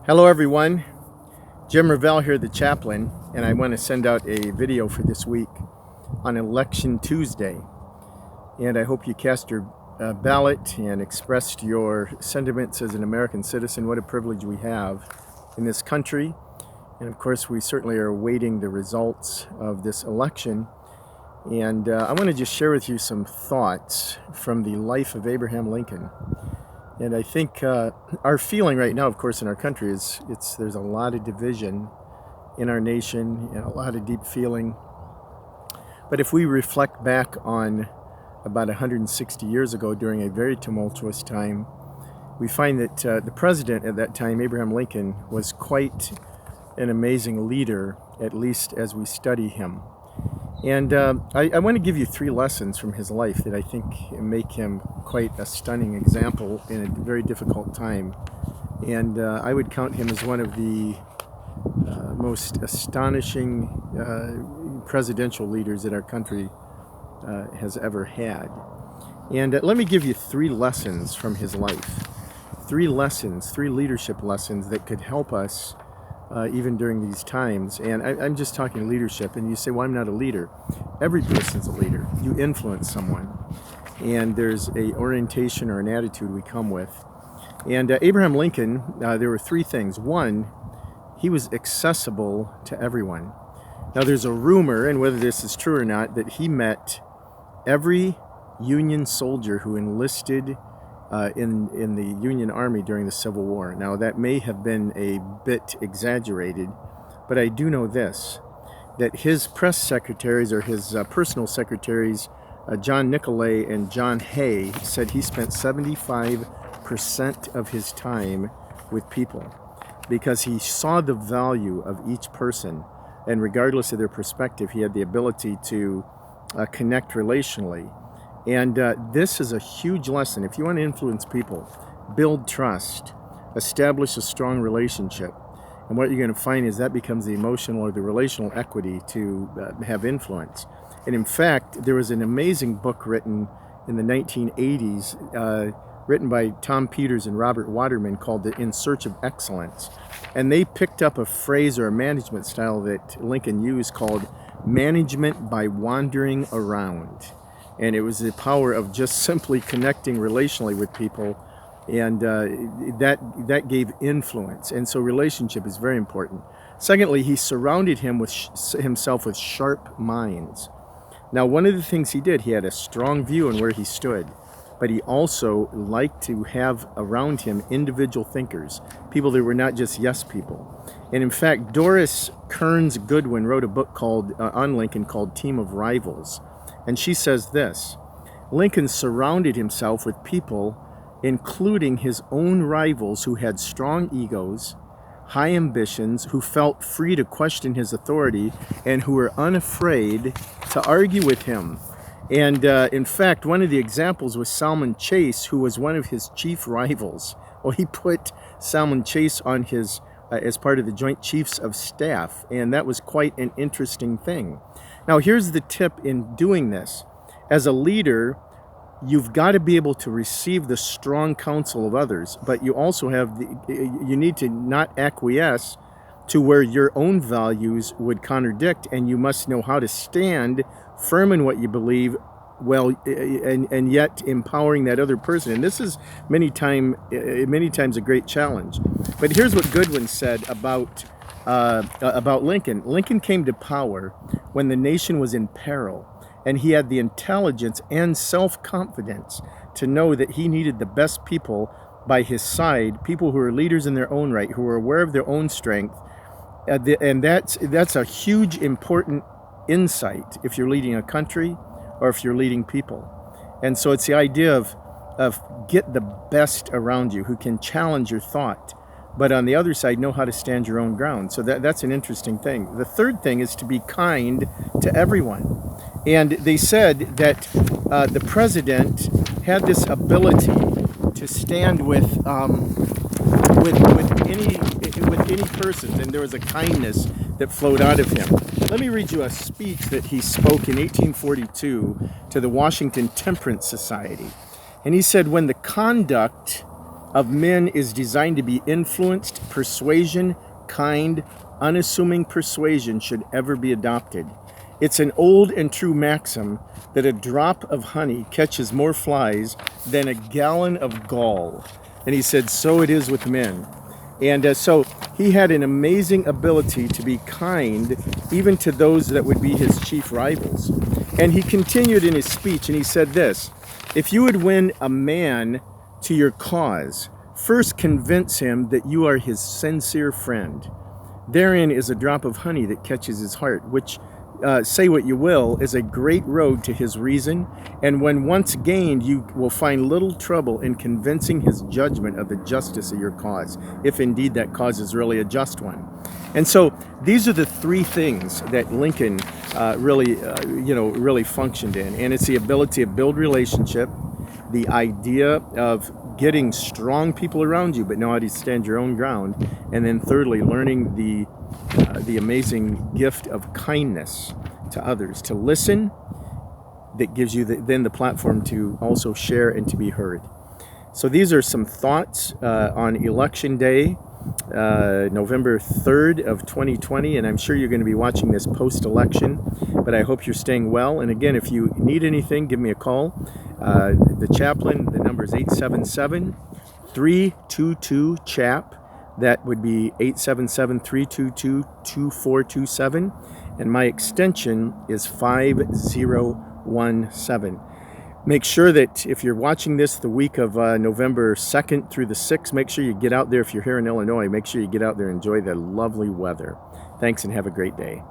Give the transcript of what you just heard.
Hello everyone, Jim Revell here, the chaplain, and I want to send out a video for this week on Election Tuesday. And I hope you cast your ballot and expressed your sentiments as an American citizen. What a privilege we have in this country. And of course, we certainly are awaiting the results of this election. And I want to just share with you some thoughts from the life of Abraham Lincoln. And I think our feeling right now, of course, in our country is there's a lot of division in our nation and a lot of deep feeling. But if we reflect back on about 160 years ago during a very tumultuous time, we find that the president at that time, Abraham Lincoln, was quite an amazing leader, at least as we study him. And I want to give you 3 lessons from his life that I think make him quite a stunning example in a very difficult time. And I would count him as one of the most astonishing presidential leaders that our country has ever had. And let me give you 3 lessons from his life. 3 lessons, 3 leadership lessons that could help us even during these times. And I'm just talking leadership, and you say, well, I'm not a leader. Every person's a leader. You influence someone, and there's a orientation or an attitude we come with. And Abraham Lincoln, there were 3 things. 1, he was accessible to everyone. Now there's a rumor, and whether this is true or not, that he met every Union soldier who enlisted in the Union Army during the Civil War. Now that may have been a bit exaggerated, but I do know this, that his press secretaries or his personal secretaries, John Nicolay and John Hay, said he spent 75% of his time with people because he saw the value of each person, and regardless of their perspective, he had the ability to connect relationally. And this is a huge lesson. If you want to influence people, build trust, establish a strong relationship. And what you're going to find is that becomes the emotional or the relational equity to have influence. And in fact, there was an amazing book written in the 1980s, written by Tom Peters and Robert Waterman, called In Search of Excellence. And they picked up a phrase or a management style that Lincoln used called management by wandering around. And it was the power of just simply connecting relationally with people, and that gave influence. And so relationship is very important. Secondly, he surrounded himself with sharp minds. Now, one of the things he did, he had a strong view on where he stood, but he also liked to have around him individual thinkers, people that were not just yes people. And in fact, Doris Kearns Goodwin wrote a book called on Lincoln called Team of Rivals. And she says this: Lincoln surrounded himself with people, including his own rivals who had strong egos, high ambitions, who felt free to question his authority, and who were unafraid to argue with him. And in fact, one of the examples was Salmon Chase, who was one of his chief rivals. Well, he put Salmon Chase on his as part of the Joint Chiefs of Staff, and that was quite an interesting thing. Now, here's the tip in doing this. As a leader, you've got to be able to receive the strong counsel of others, but you also you need to not acquiesce to where your own values would contradict, and you must know how to stand firm in what you believe, well, and yet empowering that other person. And this is many times a great challenge. But here's what Goodwin said about Lincoln. Lincoln came to power when the nation was in peril, and he had the intelligence and self-confidence to know that he needed the best people by his side, people who are leaders in their own right, who are aware of their own strength. And that's a huge, important insight if you're leading a country or if you're leading people. And so it's the idea of get the best around you who can challenge your thought, but on the other side, know how to stand your own ground. So that's an interesting thing. The third thing is to be kind to everyone. And they said that the president had this ability to stand with any person, and there was a kindness that flowed out of him. Let me read you a speech that he spoke in 1842 to the Washington Temperance Society. And he said, when the conduct of men is designed to be influenced. Persuasion, kind, unassuming persuasion should ever be adopted. It's an old and true maxim that a drop of honey catches more flies than a gallon of gall. And he said, so it is with men. And so he had an amazing ability to be kind, even to those that would be his chief rivals. And he continued in his speech, and he said this: if you would win a man to your cause, first convince him that you are his sincere friend. Therein is a drop of honey that catches his heart, which, say what you will, is a great road to his reason. And when once gained, you will find little trouble in convincing his judgment of the justice of your cause, if indeed that cause is really a just one. And so these are the three things that Lincoln really functioned in. And it's the ability to build relationship, the idea of getting strong people around you, but know how to stand your own ground. And then thirdly, learning the amazing gift of kindness to others, to listen, that gives you then the platform to also share and to be heard. So these are some thoughts on Election Day, November 3rd of 2020, and I'm sure you're going to be watching this post-election, but I hope you're staying well. And again, if you need anything, give me a call. The chaplain, the number is 877-322-CHAP. That would be 877-322-2427, and my extension is 5017. Make sure that if you're watching this the week of November 2nd through the 6th, make sure you get out there. If you're here in Illinois, make sure you get out there and enjoy the lovely weather. Thanks, and have a great day.